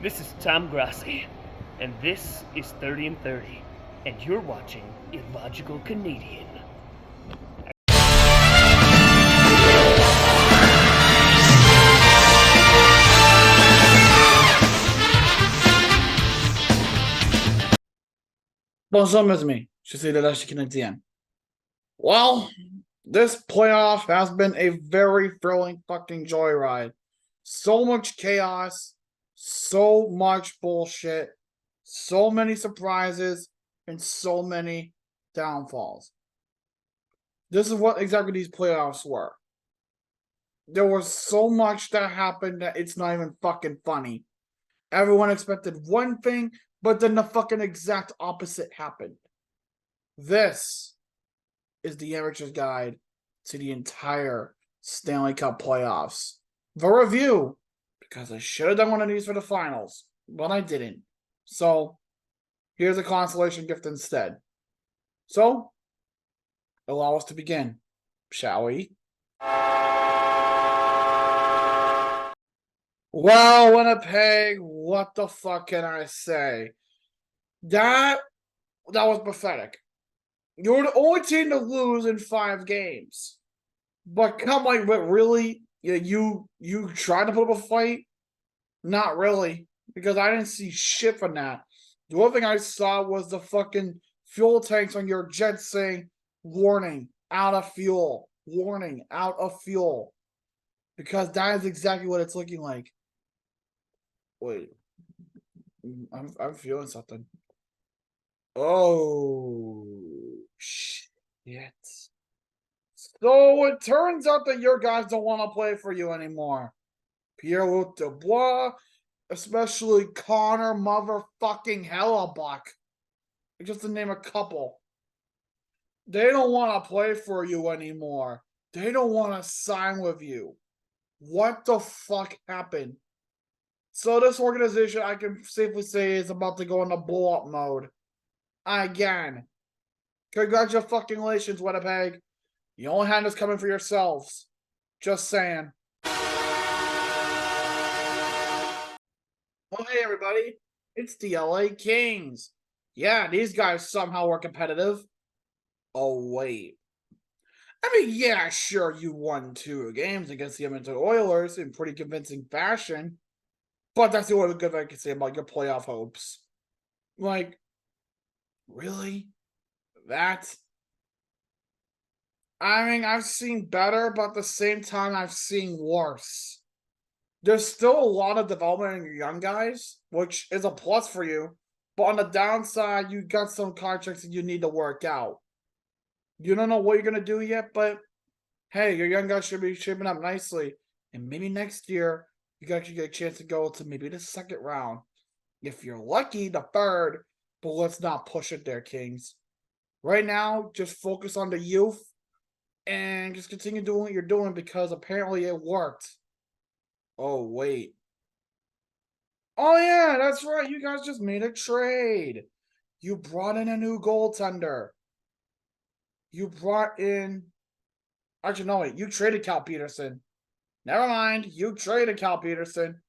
This is Tom Grassi, and this is 30 and 30, and you're watching Illogical Canadian. Bonjour, mes amis. Je suis l'Illogical Canadian. Well, this playoff has been a very thrilling fucking joyride. So much chaos, so much bullshit, so many surprises, and so many downfalls. This is what exactly these playoffs were. There was so much that happened that it's not even fucking funny. Everyone expected one thing, but then the fucking exact opposite happened. This is the amateur's guide to the entire Stanley Cup playoffs. The review, because I should have done one of these for the finals, but I didn't. So here's a consolation gift instead. So allow us to begin, shall we? Well, Winnipeg, what the fuck can I say? That was pathetic. You're the only team to lose in 5 games. But but really? You tried to put up a fight? Not really. Because I didn't see shit from that. The only thing I saw was the fucking fuel tanks on your jet saying, warning, out of fuel. Warning, out of fuel. Because that is exactly what it's looking like. Wait. I'm feeling something. Oh, shit. So it turns out that your guys don't want to play for you anymore. Pierre-Luc Dubois, especially Connor motherfucking Hellebuck. Just to name a couple. They don't want to play for you anymore. They don't want to sign with you. What the fuck happened? So this organization, I can safely say, is about to go into blow-up mode. Again. Congratulations, Winnipeg. You only had this coming for yourselves. Just saying. Oh, hey, everybody. It's the LA Kings. Yeah, these guys somehow were competitive. Oh, wait. I mean, yeah, sure, you won 2 games against the Edmonton Oilers in pretty convincing fashion. But that's the only good thing I can say about your playoff hopes. Like, really? I mean, I've seen better, but at the same time, I've seen worse. There's still a lot of development in your young guys, which is a plus for you. But on the downside, you got some contracts that you need to work out. You don't know what you're going to do yet, but hey, your young guys should be shaping up nicely. And maybe next year, you can actually get a chance to go to maybe the second round. If you're lucky, the third. But let's not push it there, Kings. Right now, just focus on the youth and just continue doing what you're doing because apparently it worked. Oh, wait. Oh, yeah, that's right. You guys just made a trade. You brought in a new goaltender. You brought in... Actually, no, wait. You traded Cal Peterson. Never mind. You traded Cal Peterson.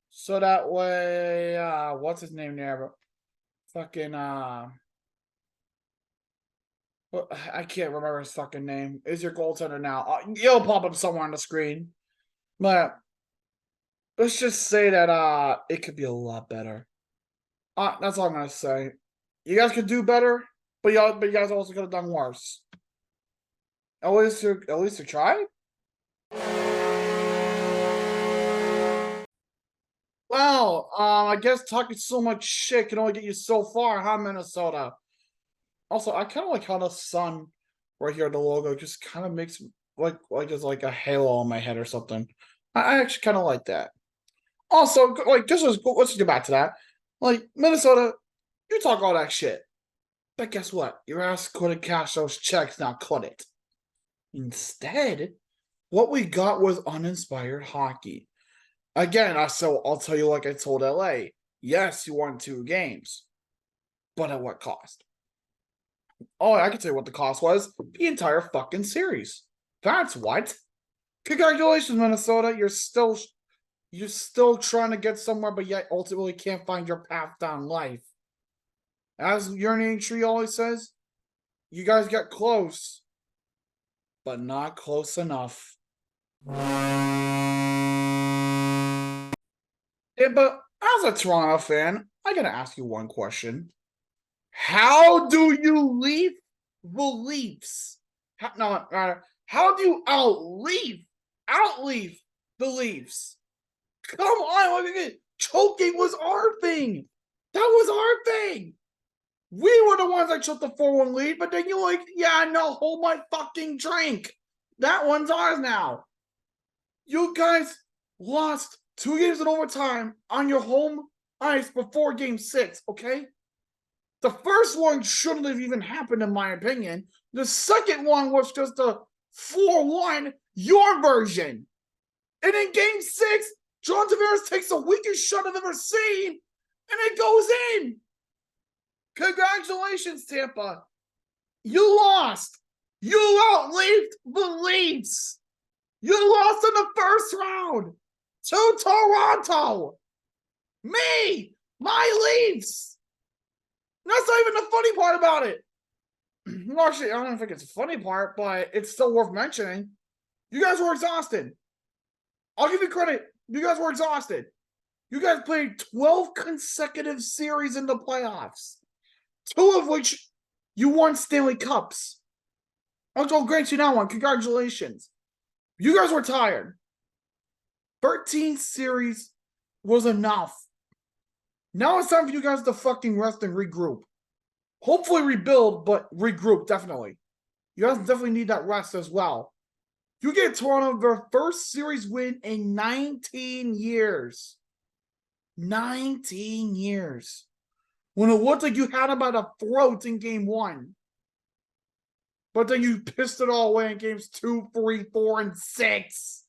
So that way... what's his name there? Fucking... I can't remember his fucking name. Is your goaltender now? It'll pop up somewhere on the screen. But let's just say that it could be a lot better. That's all I'm gonna say. You guys could do better, but you guys also could have done worse. At least you try. Well, I guess talking so much shit can only get you so far, huh, Minnesota? Also, I kind of like how the sun right here, the logo, just kind of makes like it's like a halo on my head or something. I actually kind of like that. Also, like, let's get back to that. Like, Minnesota, you talk all that shit. But guess what? Your ass couldn't cash those checks, now could it? Instead, what we got was uninspired hockey. Again, so I'll tell you like I told LA. Yes, you won 2 games. But at what cost? Oh, I can tell you what the cost was. The entire fucking series. That's what. Congratulations, Minnesota. You're still You're still trying to get somewhere, but yet ultimately can't find your path down life. As Urinating Tree always says, you guys get close, but not close enough. Yeah, but as a Toronto fan, I gotta ask you one question. How do you leave the Leafs? How do you outleave the Leafs? Come on, look at it. Choking was our thing. That was our thing. We were the ones that took the 4-1 lead, but then you're like, yeah, no, hold my fucking drink. That one's ours now. You guys lost 2 games in overtime on your home ice before game 6, okay? The first one shouldn't have even happened, in my opinion. The second one was just a 4-1, your version. And in game 6, John Tavares takes the weakest shot I've ever seen, and it goes in. Congratulations, Tampa. You lost. You outlived the Leafs. You lost in the first round to Toronto. Me, my Leafs. That's not even the funny part about it. Actually, I don't think it's a funny part, but it's still worth mentioning. You guys were exhausted. I'll give you credit. You guys were exhausted. You guys played 12 consecutive series in the playoffs, 2 of which you won Stanley Cups. I'll grant you that one. Congratulations. You guys were tired. 13 series was enough. Now it's time for you guys to fucking rest and regroup. Hopefully rebuild, but regroup, definitely. You guys definitely need that rest as well. You get Toronto their first series win in 19 years. 19 years. When it looked like you had them by the throat in game 1. But then you pissed it all away in games 2, 3, 4, and 6.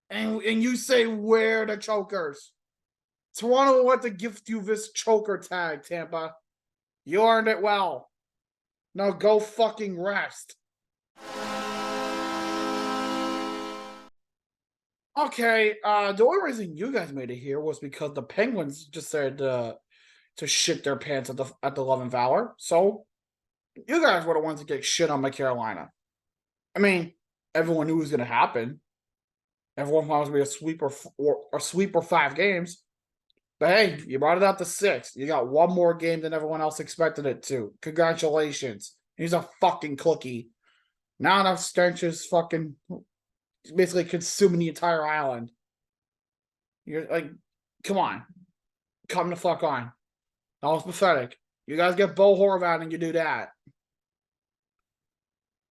And you say, where are the chokers? Toronto will have to gift you this choker tag, Tampa. You earned it well. Now go fucking rest. Okay, the only reason you guys made it here was because the Penguins just said to shit their pants at the 11th hour. So you guys were the ones to get shit on by Carolina. I mean, everyone knew it was going to happen. Everyone thought it was going to be a sweep or 5 games. But hey, you brought it out to 6. You got one more game than everyone else expected it to. Congratulations. He's a fucking cookie. Now enough stench is fucking basically consuming the entire island. You're like, come on. Come the fuck on. That was pathetic. You guys get Bo Horvat and you do that.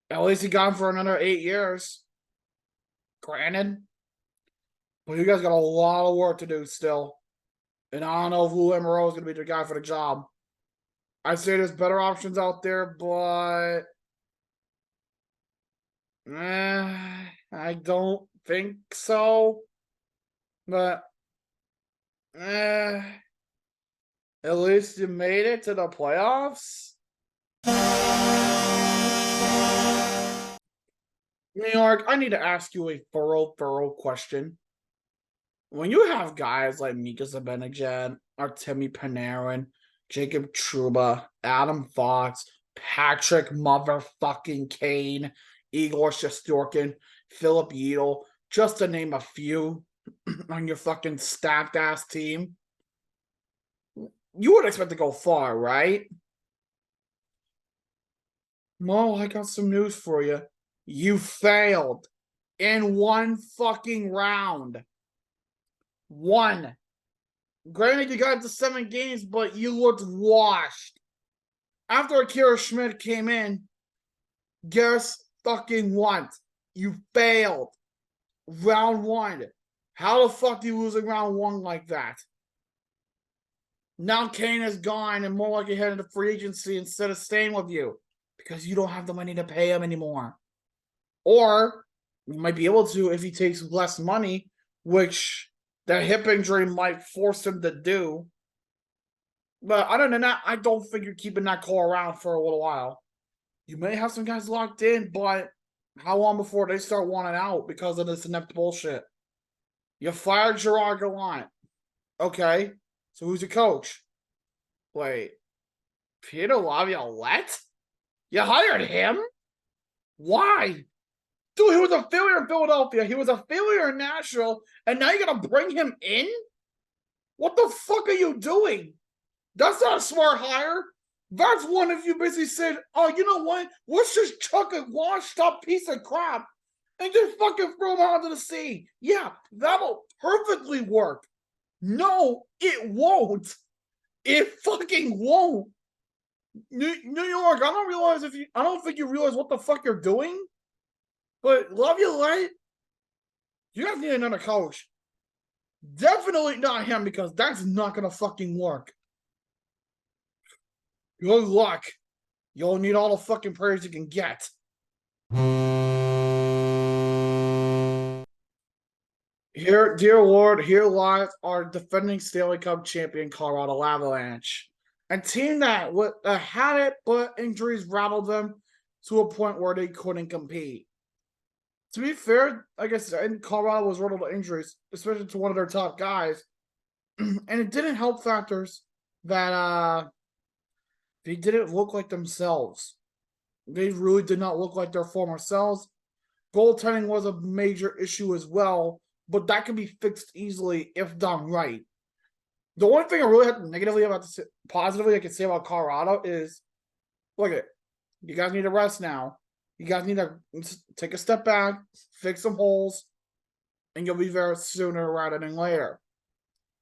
At least he got him for another 8 years. Granted. But you guys got a lot of work to do still. And I don't know if Lou Amaro is going to be the guy for the job. I'd say there's better options out there, but I don't think so. But at least you made it to the playoffs. New York, I need to ask you a thorough question. When you have guys like Mika Zibanejad, Artemi Panarin, Jacob Trouba, Adam Fox, Patrick motherfucking Kane, Igor Shesterkin, Philip Yedel, just to name a few on your fucking stacked ass team, you would expect to go far, right? Well, I got some news for you. You failed in one fucking round. 1. Granted, you got to 7 games, but you looked washed. After Akira Schmidt came in, guess fucking what? You failed. Round 1. How the fuck do you lose in round 1 like that? Now Kane is gone and more likely headed to free agency instead of staying with you because you don't have the money to pay him anymore. Or you might be able to if he takes less money, which the hip injury might force him to do. But other than that, I don't think you're keeping that core around for a little while. You may have some guys locked in, but how long before they start wanting out because of this inept bullshit? You fired Gerard Gallant. Okay. So who's your coach? Wait. Peter Laviolette? You hired him? Why? Dude, he was a failure in Philadelphia. He was a failure in Nashville. And now you're going to bring him in? What the fuck are you doing? That's not a smart hire. That's one if you basically said, oh, you know what? Let's just chuck a washed up piece of crap and just fucking throw him out into the sea. Yeah, that'll perfectly work. No, it won't. It fucking won't. New York, I don't think you realize what the fuck you're doing. But Laviolette, you guys need another coach. Definitely not him, because that's not gonna fucking work. Good luck. You'll need all the fucking prayers you can get. Here, dear Lord, here lies our defending Stanley Cup champion Colorado Avalanche. A team that had it, but injuries rattled them to a point where they couldn't compete. To be fair, I guess Colorado was riddled with injuries, especially to one of their top guys. And it didn't help factors that they didn't look like themselves. They really did not look like their former selves. Goaltending was a major issue as well, but that can be fixed easily if done right. The only thing I really have negatively about this, positively I can say about Colorado is, look at, you guys need to rest now. You guys need to take a step back, fix some holes, and you'll be there sooner rather than later.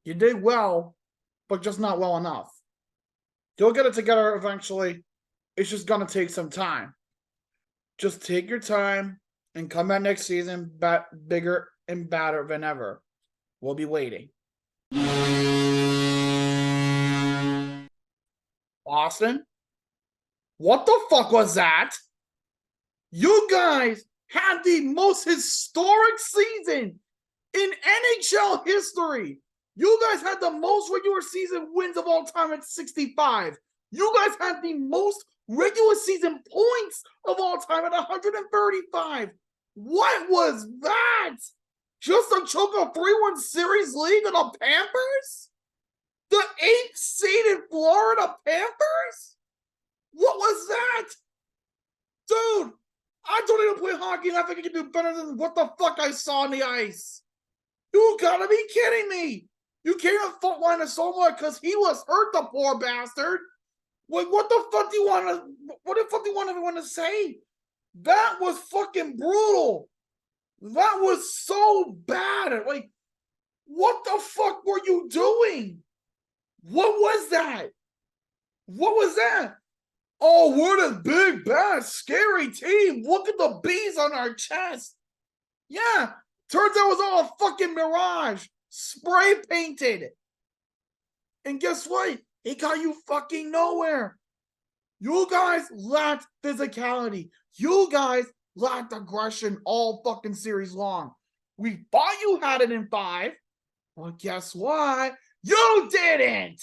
You did well, but just not well enough. You'll get it together eventually. It's just going to take some time. Just take your time and come back next season bigger and badder than ever. We'll be waiting. Boston? What the fuck was that? You guys had the most historic season in NHL history. You guys had the most regular season wins of all time at 65. You guys had the most regular season points of all time at 135. What was that? Just a choke a 3-1 series lead to the Panthers? The 8th seeded Florida Panthers? What was that? Dude, I don't even play hockey and I think I can do better than what the fuck I saw on the ice. You gotta be kidding me. You can't even fault Linus Ullmark because he was hurt, the poor bastard. Like, what the fuck do you want everyone to say? That was fucking brutal. That was so bad. Like, what the fuck were you doing? What was that? What was that? Oh, we're the big, bad, scary team. Look at the bees on our chest. Yeah, turns out it was all a fucking mirage. Spray painted. And guess what? It got you fucking nowhere. You guys lacked physicality. You guys lacked aggression all fucking series long. We thought you had it in 5, but guess what? You didn't.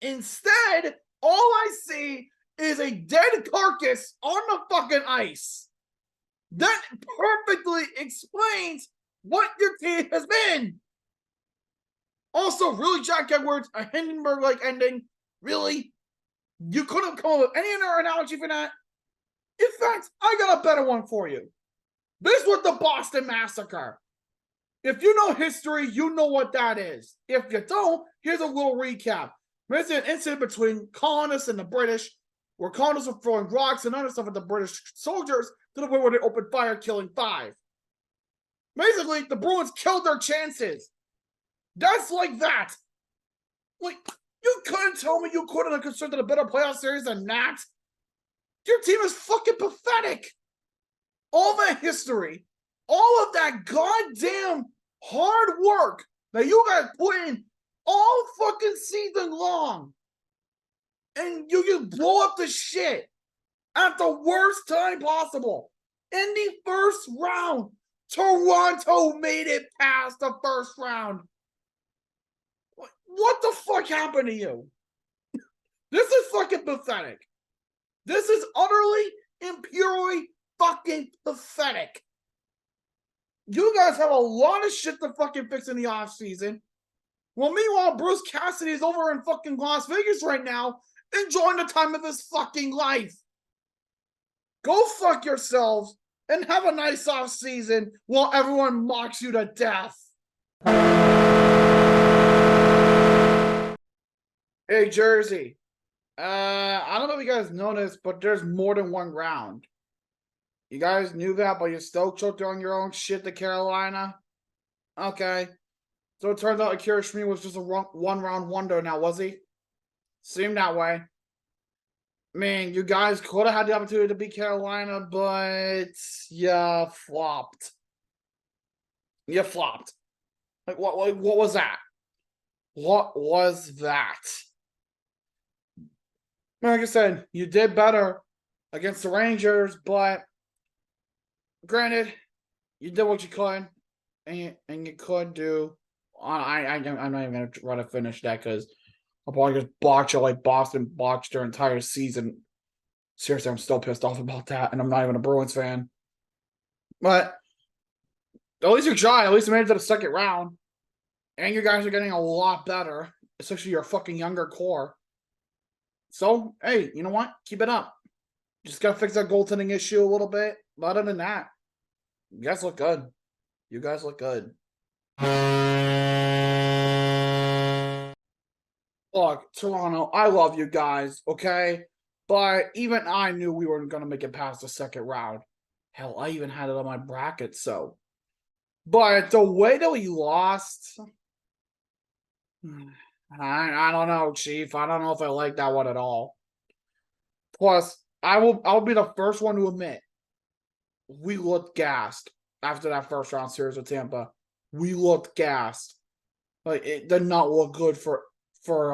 Instead, all I see is a dead carcass on the fucking ice. That perfectly explains what your team has been. Also, really, Jack Edwards, a Hindenburg-like ending. Really? You couldn't come up with any other analogy for that? In fact, I got a better one for you. This was the Boston Massacre. If you know history, you know what that is. If you don't, here's a little recap. There's an incident between colonists and the British, where colonists were throwing rocks and other stuff at the British soldiers to the point where they opened fire, killing 5. Basically, the Bruins killed their chances. That's like that. Like, you couldn't tell me you couldn't have constructed a better playoff series than that. Your team is fucking pathetic. All that history, all of that goddamn hard work that you guys put in all fucking season long, and you just blow up the shit at the worst time possible. In the first round, Toronto made it past the first round. What the fuck happened to you? This is fucking pathetic. This is utterly and purely fucking pathetic. You guys have a lot of shit to fucking fix in the offseason. Well, meanwhile, Bruce Cassidy is over in fucking Las Vegas right now, enjoying the time of his fucking life. Go fuck yourselves and have a nice off season while everyone mocks you to death. Hey, Jersey. I don't know if you guys noticed, but there's more than one round. You guys knew that, but you still choked on your own shit to Carolina? Okay. So it turns out Akira Shmi was just a one-round wonder now, was he? Seemed that way. I mean, you guys could have had the opportunity to beat Carolina, but you flopped. You flopped. Like, what was that? What was that? Like I said, you did better against the Rangers, but granted, you did what you could, and you could do. I'm not even gonna try to finish that because I'll probably just botch it like Boston botched their entire season. Seriously, I'm still pissed off about that, and I'm not even a Bruins fan. But at least you tried. At least you made it to the second round, and you guys are getting a lot better, especially your fucking younger core. So, hey, you know what? Keep it up. Just gotta fix that goaltending issue a little bit. But other than that, you guys look good. You guys look good. Look, Toronto, I love you guys, okay? But even I knew we weren't going to make it past the second round. Hell, I even had it on my bracket, so. But the way that we lost, I don't know, Chief. I don't know if I like that one at all. Plus, I'll be the first one to admit we looked gassed after that first round series with Tampa. We looked gassed. Like it did not look good for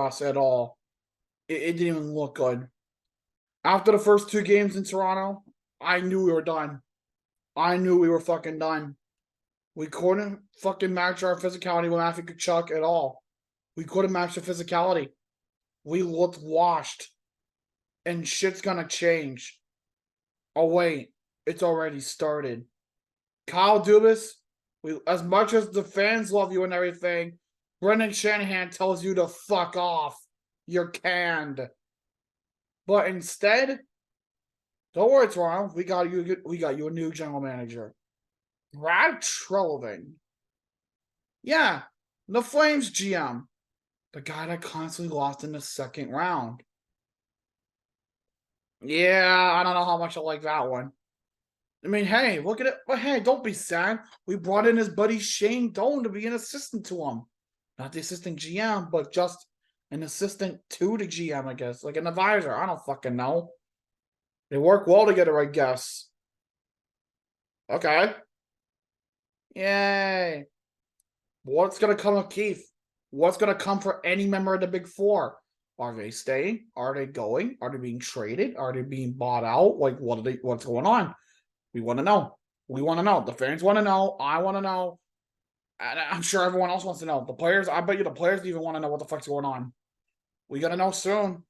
us at all. It didn't even look good. After the first two games in Toronto, I knew we were done. I knew we were fucking done. We couldn't fucking match our physicality with Matthew Tkachuk at all. We couldn't match the physicality. We looked washed. And shit's gonna change. Oh wait, it's already started. Kyle Dubas, as much as the fans love you and everything, Brendan Shanahan tells you to fuck off. You're canned. But instead, don't worry, Toronto. We got you a new general manager. Brad Treliving. Yeah, the Flames GM. The guy that constantly lost in the second round. Yeah, I don't know how much I like that one. I mean, hey, look at it. But hey, don't be sad. We brought in his buddy Shane Doan to be an assistant to him. Not the assistant GM, but just an assistant to the GM, I guess. Like an advisor. I don't fucking know. They work well together, I guess. Okay. Yay. What's going to come of Keith? What's going to come for any member of the Big Four? Are they staying? Are they going? Are they being traded? Are they being bought out? Like, what's going on? We want to know. We want to know. The fans want to know. I want to know. And I'm sure everyone else wants to know. The players, I bet you the players even want to know what the fuck's going on. We got to know soon.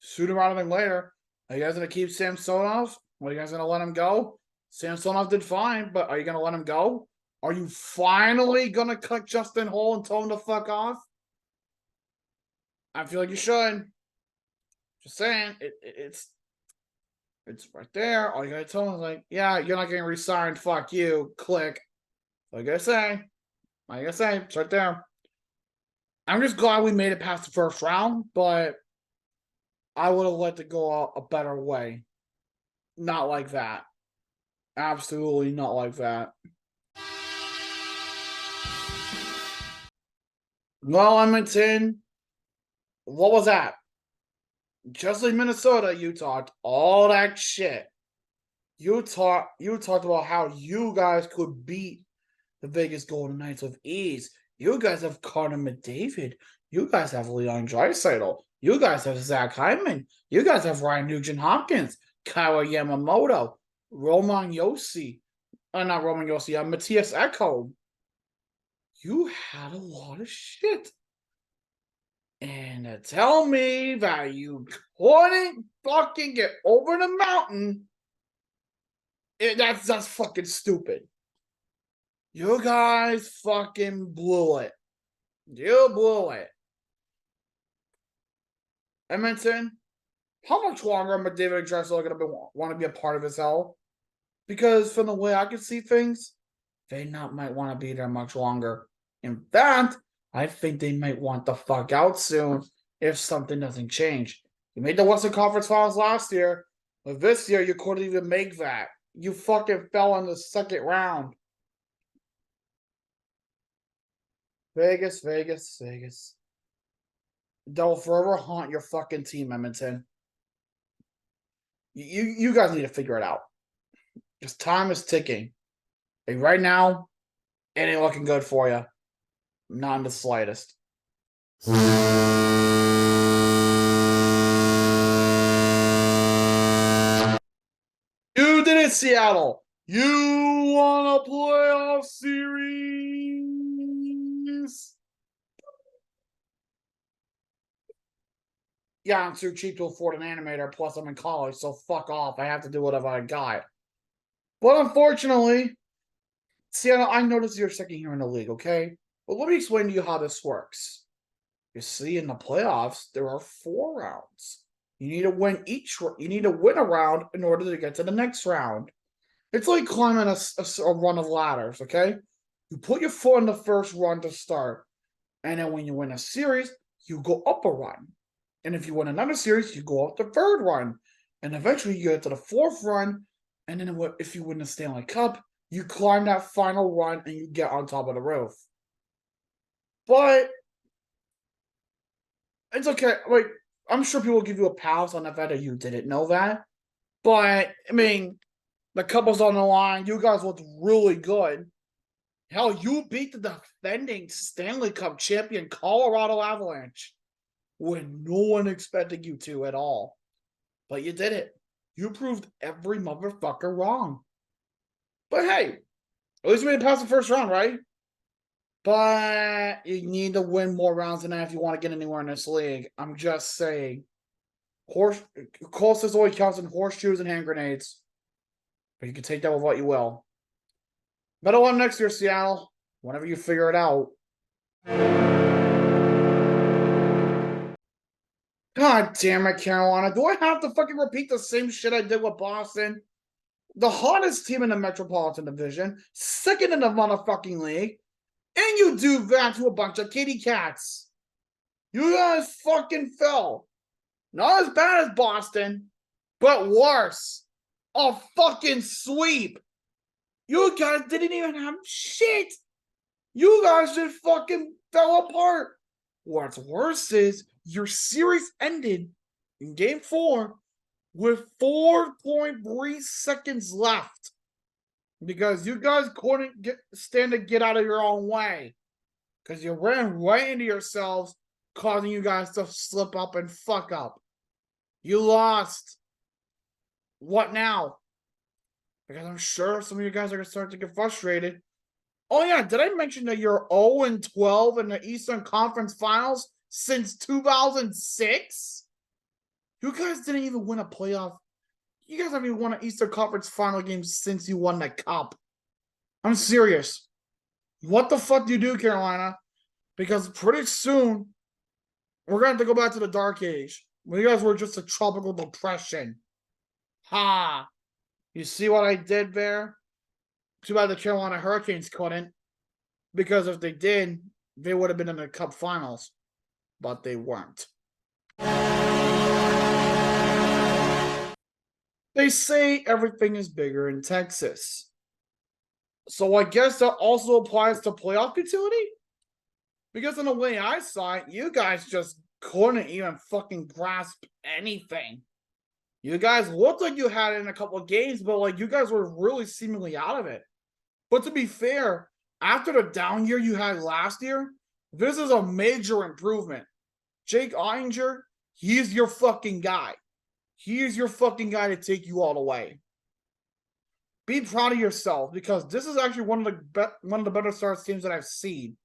Sooner rather than later. Are you guys going to keep Samsonov? Are you guys going to let him go? Samsonov did fine, but are you going to let him go? Are you finally going to cut Justin Holl and tell him to fuck off? I feel like you should. Just saying. It's right there. All you got to tell him is like, yeah, you're not getting re-signed. Fuck you. Click. What I gotta say. It's right there. I'm just glad we made it past the first round, but I would have let it go a better way. Not like that. Absolutely not like that. Well, Edmonton, what was that? Just like Minnesota, you talked all that shit. You talked about how you guys could beat the Vegas Golden Knights with ease. You guys have Connor McDavid. You guys have Leon Draisaitl. You guys have Zach Hyman. You guys have Ryan Nugent-Hopkins, Kyle Yamamoto, Roman Yossi. Not Roman Yossi, Matthias Ekholm. You had a lot of shit. And to tell me that you couldn't fucking get over the mountain, that's fucking stupid. You guys fucking blew it. You blew it. Edmonton, how much longer am David and Drexel going to want to be a part of his hell? Because from the way I can see things, they not might want to be there much longer. In fact, I think they might want the fuck out soon if something doesn't change. You made the Western Conference Finals last year, but this year you couldn't even make that. You fucking fell in the second round. Vegas, Vegas, Vegas. They'll forever haunt your fucking team, Edmonton. You guys need to figure it out. Because time is ticking. And right now, it ain't looking good for you. Not in the slightest. You did it, Seattle. You won a playoff series. Yeah, I'm too cheap to afford an animator. Plus, I'm in college, so fuck off. I have to do whatever I got. But unfortunately, Seattle, I noticed you're second here in the league, okay? But let me explain to you how this works. You see, in the playoffs, there are 4 rounds. You need to win You need to win a round in order to get to the next round. It's like climbing a run of ladders, okay? You put your foot in the first run to start. And then when you win a series, you go up a run. And if you win another series, you go up the third run. And eventually you get to the 4th run. And then if you win the Stanley Cup, you climb that final run and you get on top of the roof. But it's okay. Like, I'm sure people will give you a pass on the fact that you didn't know that. But, I mean, the cup was on the line. You guys looked really good. Hell, you beat the defending Stanley Cup champion Colorado Avalanche when no one expected you to at all. But you did it. You proved every motherfucker wrong. But hey, at least you made it past the first round, right? But you need to win more rounds than that if you want to get anywhere in this league. I'm just saying. Closest only counts in horseshoes and hand grenades. But you can take that with what you will. Better luck next year, Seattle. Whenever you figure it out. God damn it, Carolina. Do I have to fucking repeat the same shit I did with Boston? The hottest team in the Metropolitan Division, second in the motherfucking league, and you do that to a bunch of kitty cats. You guys fucking fell. Not as bad as Boston, but worse. A fucking sweep. You guys didn't even have shit. You guys just fucking fell apart. What's worse is your series ended in game 4 with 4.3 seconds left because you guys couldn't stand to get out of your own way because you ran right into yourselves, causing you guys to slip up and fuck up. You lost. What now? Because I'm sure some of you guys are going to start to get frustrated. Oh, yeah, did I mention that you're 0-12 in the Eastern Conference Finals since 2006? You guys didn't even win a playoff. You guys haven't even won an Eastern Conference Final game since you won the Cup. I'm serious. What the fuck do you do, Carolina? Because pretty soon, we're going to have to go back to the Dark Age. When you guys were just a tropical depression. Ha! You see what I did there? Too bad the Carolina Hurricanes couldn't. Because if they did, they would have been in the Cup Finals. But they weren't. They say everything is bigger in Texas. So I guess that also applies to playoff utility? Because in the way I saw it, you guys just couldn't even fucking grasp anything. You guys looked like you had it in a couple of games, but like you guys were really seemingly out of it. But to be fair, after the down year you had last year, this is a major improvement. Jake Oettinger, he's your fucking guy. He is your fucking guy to take you all the way. Be proud of yourself because this is actually one of the better Stars teams that I've seen.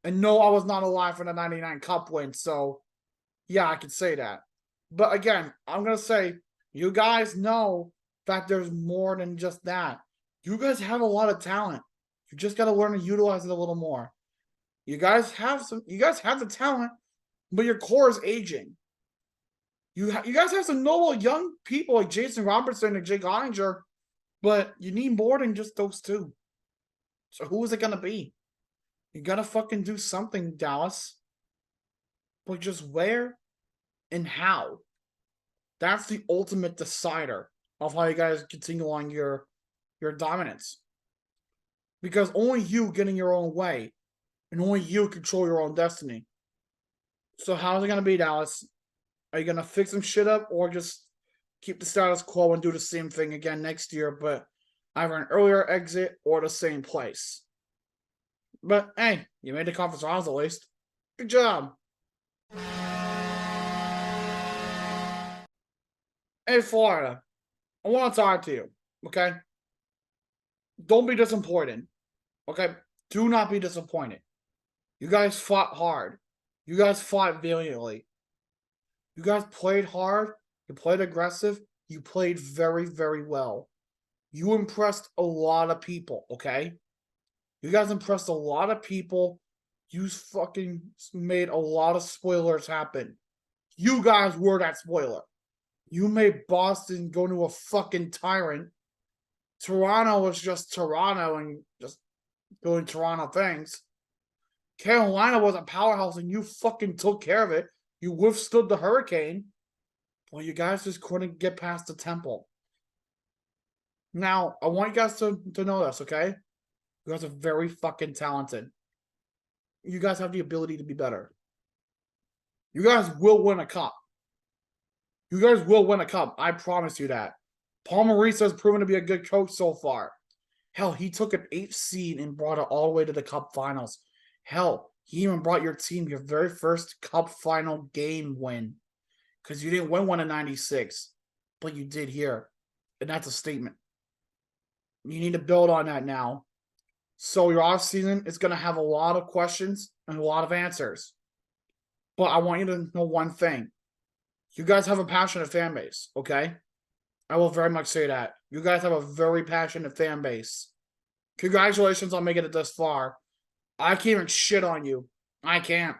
And no, I was not alive for the 99 Cup win, so yeah, I can say that. But again, I'm going to say, you guys know that there's more than just that. You guys have a lot of talent. You just got to learn to utilize it a little more. You guys have the talent, but your core is aging. You guys have some noble young people like Jason Robertson and Jake Ottinger, but you need more than just those two. So who is it gonna be? You gotta fucking do something, Dallas. But just where and how? That's the ultimate decider of how you guys continue on your dominance. Because only you get in your own way, and only you control your own destiny. So how's it gonna be, Dallas? Are you gonna fix some shit up, or just keep the status quo and do the same thing again next year, but either an earlier exit or the same place? But hey, you made the conference finals at least. Good job. Hey, Florida, I want to talk to you, okay? Don't be disappointed, okay? Do not be disappointed. You guys fought hard. You guys fought valiantly. You guys played hard. You played aggressive. You played very, very well. You impressed a lot of people, okay? You guys impressed a lot of people. You fucking made a lot of spoilers happen. You guys were that spoiler. You made Boston go to a fucking tyrant. Toronto was just Toronto and just doing Toronto things. Carolina was a powerhouse and you fucking took care of it. You withstood the hurricane. Well, you guys just couldn't get past the temple. Now, I want you guys to know this, okay? You guys are very fucking talented. You guys have the ability to be better. You guys will win a cup. You guys will win a cup. I promise you that. Paul Maurice has proven to be a good coach so far. Hell, he took an 8th seed and brought it all the way to the cup finals. Hell, he even brought your team your very first cup final game win. Because you didn't win one in 96, but you did here. And that's a statement. You need to build on that now. So your offseason is going to have a lot of questions and a lot of answers. But I want you to know one thing. You guys have a passionate fan base, okay? I will very much say that. You guys have a very passionate fan base. Congratulations on making it this far. I can't even shit on you. I can't.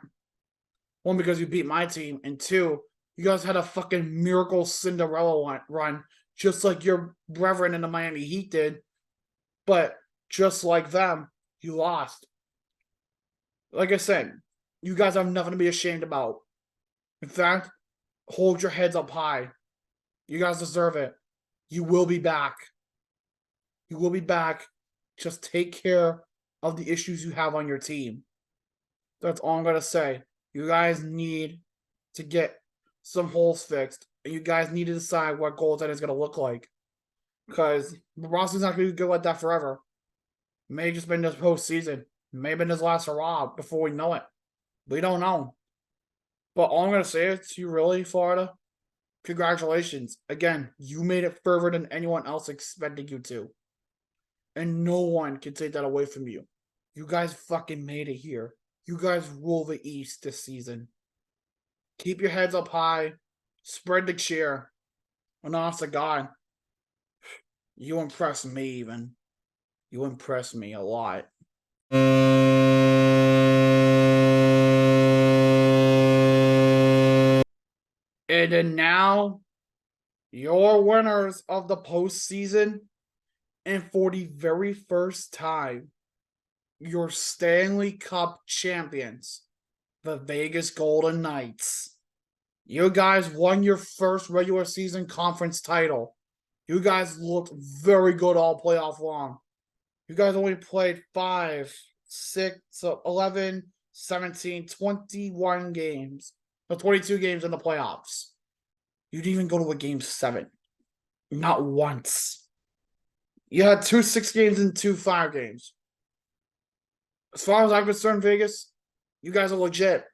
One, because you beat my team. And two, you guys had a fucking miracle Cinderella run, just like your brethren in the Miami Heat did. But just like them, you lost. Like I said, you guys have nothing to be ashamed about. In fact, hold your heads up high. You guys deserve it. You will be back. You will be back. Just take care of the issues you have on your team. That's all I'm going to say. You guys need to get some holes fixed. And you guys need to decide what goaltending is going to look like. Because Boston's not going to be good like that forever. It may have just been this postseason. It may have been this last hurrah before we know it. We don't know. But all I'm going to say is to you, really, Florida, congratulations. Again, you made it further than anyone else expected you to. And no one can take that away from you. You guys fucking made it here. You guys rule the East this season. Keep your heads up high. Spread the cheer. And honest to God, you impress me even. You impress me a lot. And then now, your winners of the postseason, and for the very first time, your Stanley Cup champions, the Vegas Golden Knights. You guys won your first regular season conference title. You guys looked very good all playoff long. You guys only played 5, 6, 11, 17, 21 games. 22 games in the playoffs. You didn't even go to a game 7. Not once. You had 2 6 games and 2 5 games. As far as I'm concerned, Vegas, you guys are legit.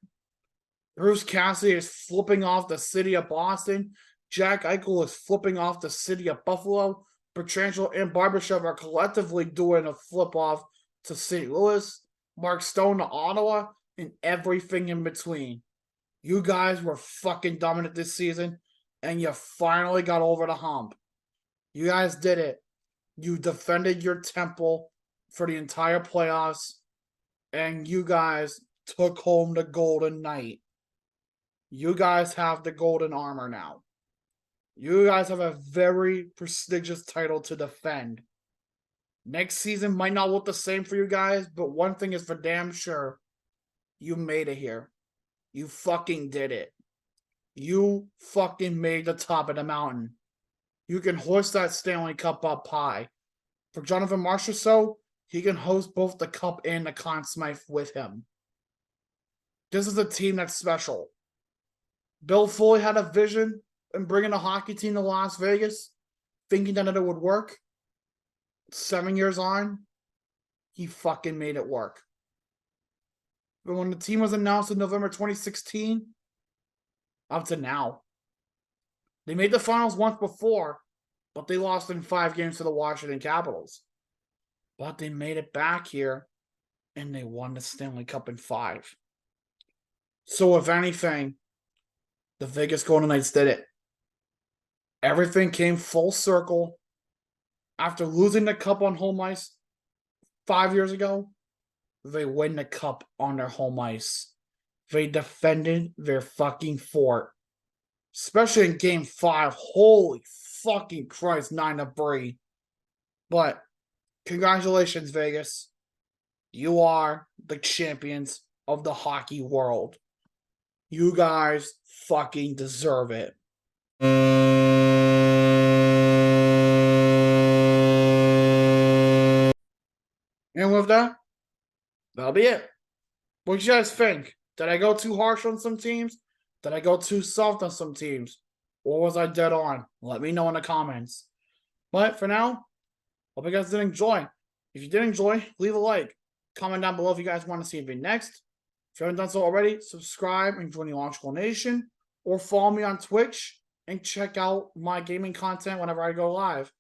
Bruce Cassidy is flipping off the city of Boston. Jack Eichel is flipping off the city of Buffalo. Petrangelo and Barbashev are collectively doing a flip-off to St. Louis. Mark Stone to Ottawa, and everything in between. You guys were fucking dominant this season, and you finally got over the hump. You guys did it. You defended your temple for the entire playoffs, and you guys took home the Golden Knight. You guys have the Golden Armor now. You guys have a very prestigious title to defend. Next season might not look the same for you guys, but one thing is for damn sure. You made it here. You fucking did it. You fucking made the top of the mountain. You can hoist that Stanley Cup up high. For Jonathan Marchessault, he can host both the Cup and the Conn Smythe with him. This is a team that's special. Bill Foley had a vision in bringing a hockey team to Las Vegas, thinking that it would work. 7 years on, he fucking made it work. But when the team was announced in November 2016, up to now, they made the finals once before, but they lost in 5 games to the Washington Capitals. But they made it back here, and they won the Stanley Cup in 5. So if anything, the Vegas Golden Knights did it. Everything came full circle. After losing the cup on home ice 5 years ago, they win the cup on their home ice. They defended their fucking fort. Especially in game 5. Holy fucking Christ, 9-3. But congratulations, Vegas. You are the champions of the hockey world. You guys fucking deserve it. And with that, that'll be it. What do you guys think? Did I go too harsh on some teams? Did I go too soft on some teams? Or was I dead on? Let me know in the comments. But for now, hope you guys did enjoy. If you did enjoy, leave a like. Comment down below if you guys want to see me next. If you haven't done so already, subscribe and join the Logical Nation. Or follow me on Twitch and check out my gaming content whenever I go live.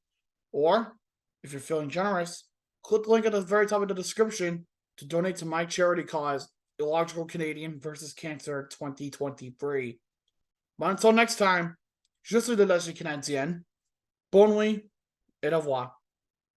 Or, if you're feeling generous, click the link at the very top of the description to donate to my charity cause, Illogical Canadian versus Cancer 2023. But until next time, je suis de la Canadienne. Bonne nuit et au revoir.